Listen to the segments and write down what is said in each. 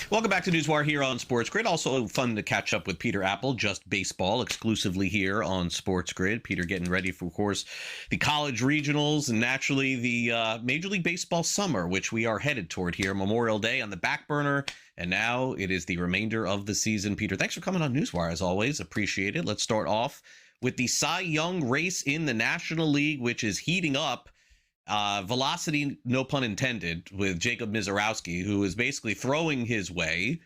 Welcome back to Newswire here on SportsGrid. Also fun to catch up with Peter Apple, just baseball exclusively here on SportsGrid. Peter getting ready for, of course, the college regionals and naturally the Major League Baseball summer, which we are headed toward here. Memorial Day on the back burner, and now it is the remainder of the season. Peter, thanks for coming on Newswire as always. Appreciate it. Let's start off with the Cy Young race in the National League, which is heating up. Velocity, no pun intended, with Jacob Misiorowski, who is basically throwing his way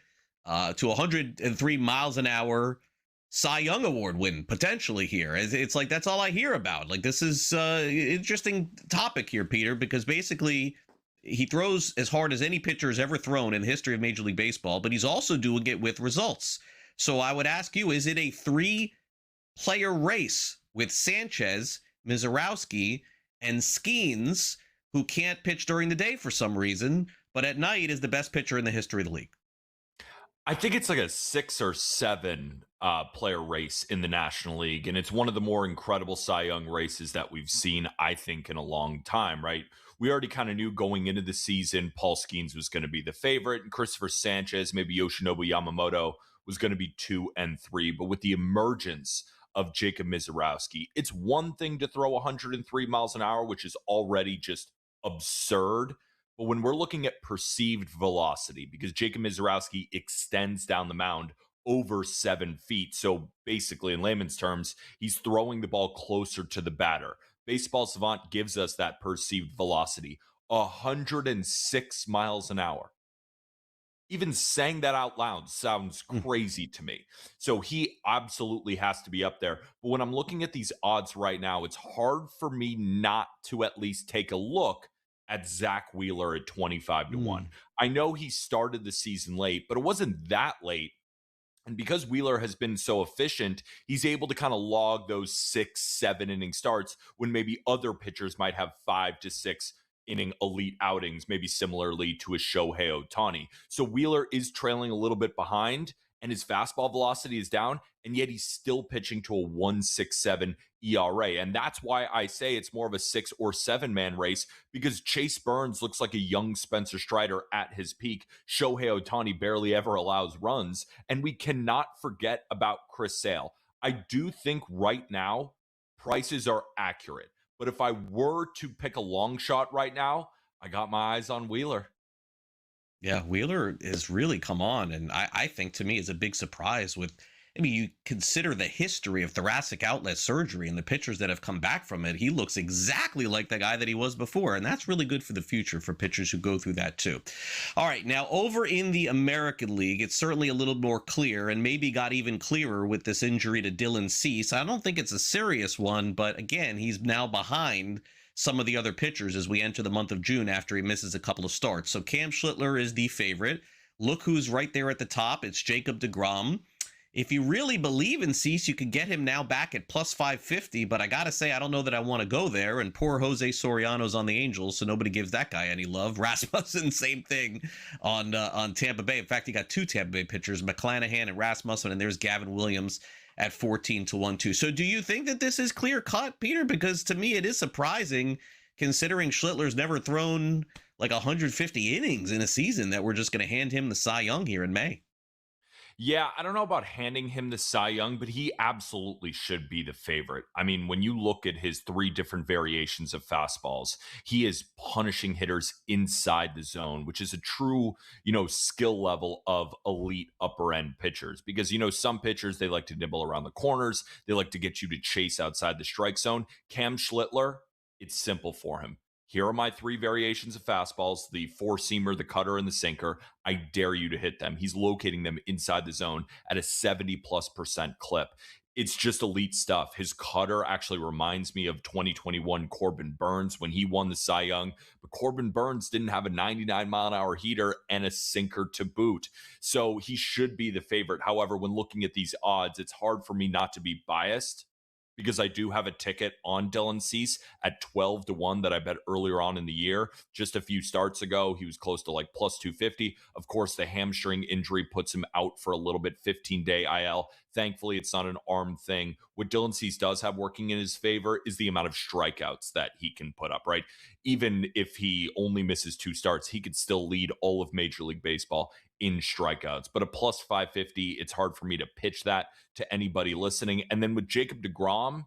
to 103 miles an hour Cy Young Award win potentially here. It's like that's all I hear about. Like, this is interesting topic here, Peter, because basically he throws as hard as any pitcher has ever thrown in the history of Major League Baseball, but he's also doing it with results. So I would ask you, is it a three-player race with Sanchez, Misiorowski, and Skenes, who can't pitch during the day for some reason, but at night is the best pitcher in the history of the league? I think it's like a 6 or 7 player race in the National League, and it's one of the more incredible Cy Young races that we've seen, I think, in a long time, right? We already kind of knew going into the season Paul Skenes was going to be the favorite, and Cristopher Sanchez, maybe Yoshinobu Yamamoto, was going to be 2 and 3, but with the emergence of Jacob Misiorowski, it's one thing to throw 103 miles an hour, which is already just absurd. But when we're looking at perceived velocity, because Jacob Misiorowski extends down the mound over 7 feet. So basically, in layman's terms, he's throwing the ball closer to the batter. Baseball Savant gives us that perceived velocity, 106 miles an hour. Even saying that out loud sounds crazy to me. So he absolutely has to be up there. But when I'm looking at these odds right now, it's hard for me not to at least take a look at Zack Wheeler at 25 to 1. I know he started the season late, but it wasn't that late. And because Wheeler has been so efficient, he's able to kind of log those 6-7 inning starts when maybe other pitchers might have 5 to 6 inning elite outings, maybe similarly to a Shohei Ohtani. So Wheeler is trailing a little bit behind, and his fastball velocity is down, and yet he's still pitching to a 1.67 ERA. And that's why I say it's more of a 6 or 7 man race, because Chase Burns looks like a young Spencer Strider at his peak. Shohei Ohtani barely ever allows runs, and we cannot forget about Chris Sale. I do think right now prices are accurate. But if I were to pick a long shot right now, I got my eyes on Wheeler. Yeah, Wheeler has really come on, and I think to me is a big surprise with, I mean, you consider the history of thoracic outlet surgery and the pitchers that have come back from it. He looks exactly like the guy that he was before, and that's really good for the future for pitchers who go through that too. All right, now over in the American League, it's certainly a little more clear, and maybe got even clearer with this injury to Dylan Cease. I don't think it's a serious one, but again, he's now behind some of the other pitchers as we enter the month of June after he misses a couple of starts. So Cam Schlittler is the favorite. Look who's right there at the top. It's Jacob deGrom. If you really believe in Cease, you could get him now back at plus 550, but I got to say, I don't know that I want to go there. And poor Jose Soriano's on the Angels, so nobody gives that guy any love. Rasmussen, same thing on Tampa Bay. In fact, he got 2 Tampa Bay pitchers, McClanahan and Rasmussen, and there's Gavin Williams at 14 to 1 too. So do you think that this is clear cut, Peter? Because to me, it is surprising considering Schlittler's never thrown like 150 innings in a season that we're just going to hand him the Cy Young here in May. Yeah, I don't know about handing him the Cy Young, but he absolutely should be the favorite. I mean, when you look at his 3 different variations of fastballs, he is punishing hitters inside the zone, which is a true, skill level of elite upper end pitchers. Because, some pitchers, they like to nibble around the corners. They like to get you to chase outside the strike zone. Cam Schlittler, it's simple for him. Here are my 3 variations of fastballs, the 4-seamer, the cutter, and the sinker. I dare you to hit them. He's locating them inside the zone at a 70+% clip. It's just elite stuff. His cutter actually reminds me of 2021 Corbin Burns when he won the Cy Young. But Corbin Burns didn't have a 99-mile-an-hour heater and a sinker to boot. So he should be the favorite. However, when looking at these odds, it's hard for me not to be biased, because I do have a ticket on Dylan Cease at 12 to 1 that I bet earlier on in the year. Just a few starts ago, he was close to like plus 250. Of course, the hamstring injury puts him out for a little bit, 15-day IL. Thankfully, it's not an arm thing. What Dylan Cease does have working in his favor is the amount of strikeouts that he can put up, right? Even if he only misses 2 starts, he could still lead all of Major League Baseball in strikeouts. But a plus 550, it's hard for me to pitch that to anybody listening. And then with Jacob deGrom,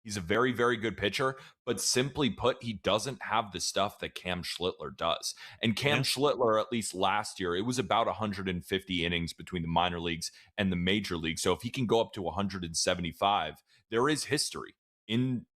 he's a very, very good pitcher, but simply put, he doesn't have the stuff that Cam Schlittler does. And Cam Yeah. Schlittler, at least last year, it was about 150 innings between the minor leagues and the major league. So if he can go up to 175, there is history in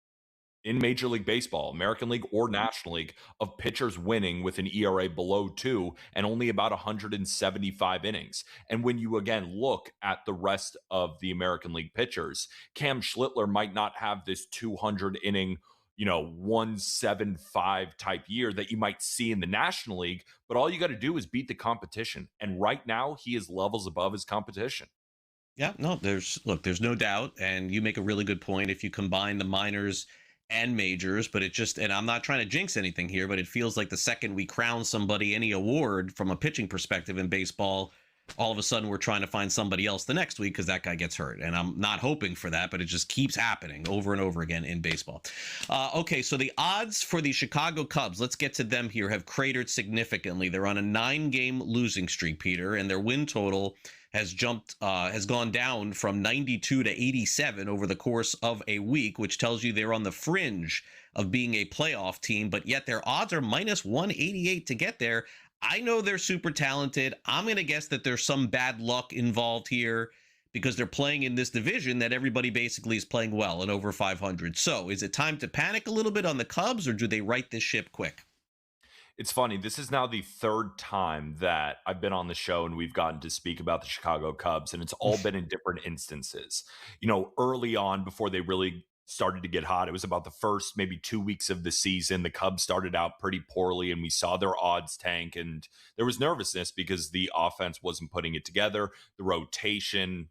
Major League Baseball, American League or National League, of pitchers winning with an ERA below 2 and only about 175 innings. And when you again look at the rest of the American League pitchers, Cam Schlittler might not have this 200 inning, 175 type year that you might see in the National League, but all you got to do is beat the competition. And right now, he is levels above his competition. Yeah, no, there's no doubt, and you make a really good point. If you combine the minors and majors, but it just, and I'm not trying to jinx anything here, but it feels like the second we crown somebody any award from a pitching perspective in baseball, all of a sudden we're trying to find somebody else the next week because that guy gets hurt. And I'm not hoping for that, but it just keeps happening over and over again in baseball. Okay, so the odds for the Chicago Cubs, let's get to them here, have cratered significantly. They're on a 9-game losing streak, Peter, and their win total has gone down from 92 to 87 over the course of a week, which tells you they're on the fringe of being a playoff team, but yet their odds are minus 188 to get there. I know they're super talented. I'm going to guess that there's some bad luck involved here because they're playing in this division that everybody basically is playing well and over 500. So is it time to panic a little bit on the Cubs, or do they right this ship quick? It's funny. This is now the third time that I've been on the show and we've gotten to speak about the Chicago Cubs, and it's all been in different instances. Early on, before they really started to get hot, it was about the first maybe 2 weeks of the season. The Cubs started out pretty poorly, and we saw their odds tank, and there was nervousness because the offense wasn't putting it together. The rotation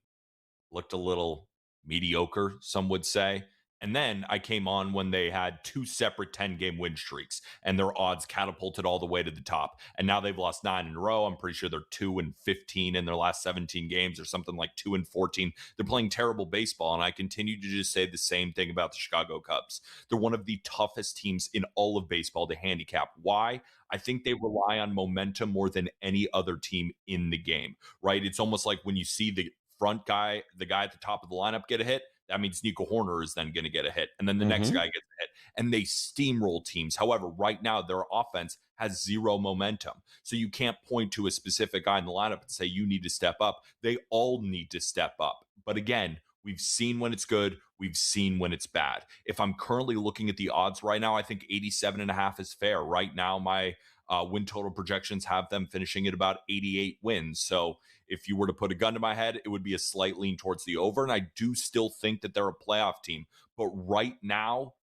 looked a little mediocre, some would say. And then I came on when they had 2 separate 10-game win streaks, and their odds catapulted all the way to the top. And now they've lost 9 in a row. I'm pretty sure they're 2-15 in their last 17 games, or something like 2-14. They're playing terrible baseball, and I continue to just say the same thing about the Chicago Cubs. They're one of the toughest teams in all of baseball to handicap. Why? I think they rely on momentum more than any other team in the game, right? It's almost like when you see the front guy, the guy at the top of the lineup, get a hit, that means Nico Horner is then going to get a hit. And then the next guy gets a hit. And they steamroll teams. However, right now, their offense has zero momentum. So you can't point to a specific guy in the lineup and say, you need to step up. They all need to step up. But again, we've seen when it's good. We've seen when it's bad. If I'm currently looking at the odds right now, I think 87.5 is fair. Right now, my win total projections have them finishing at about 88 wins. So if you were to put a gun to my head, it would be a slight lean towards the over. And I do still think that they're a playoff team. But right now,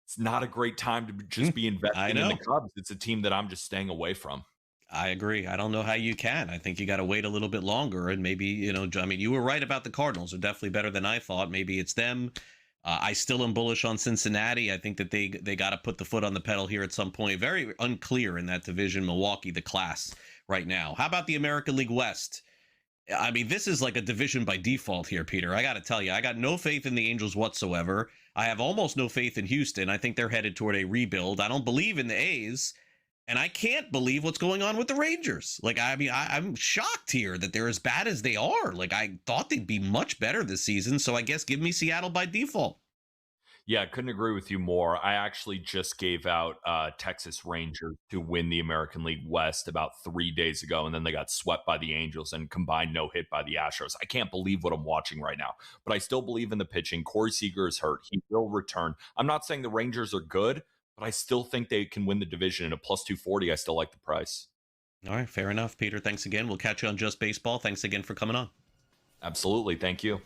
it's not a great time to just be investing in the Cubs. It's a team that I'm just staying away from. I agree. I don't know how you can. I think you got to wait a little bit longer, and maybe, you were right about the Cardinals. They're definitely better than I thought. Maybe it's them. I still am bullish on Cincinnati. I think that they got to put the foot on the pedal here at some point. Very unclear in that division. Milwaukee, the class right now. How about the American League West? I mean, this is like a division by default here, Peter. I got to tell you, I got no faith in the Angels whatsoever. I have almost no faith in Houston. I think they're headed toward a rebuild. I don't believe in the A's. And I can't believe what's going on with the Rangers. Like, I mean, I'm shocked here that they're as bad as they are. Like, I thought they'd be much better this season. So I guess give me Seattle by default. Yeah, I couldn't agree with you more. I actually just gave out Texas Rangers to win the American League West about 3 days ago, and then they got swept by the Angels and combined no hit by the Astros. I can't believe what I'm watching right now, but I still believe in the pitching. Corey Seager is hurt. He will return. I'm not saying the Rangers are good, but I still think they can win the division. At a plus 240, I still like the price. All right, fair enough, Peter. Thanks again. We'll catch you on Just Baseball. Thanks again for coming on. Absolutely. Thank you.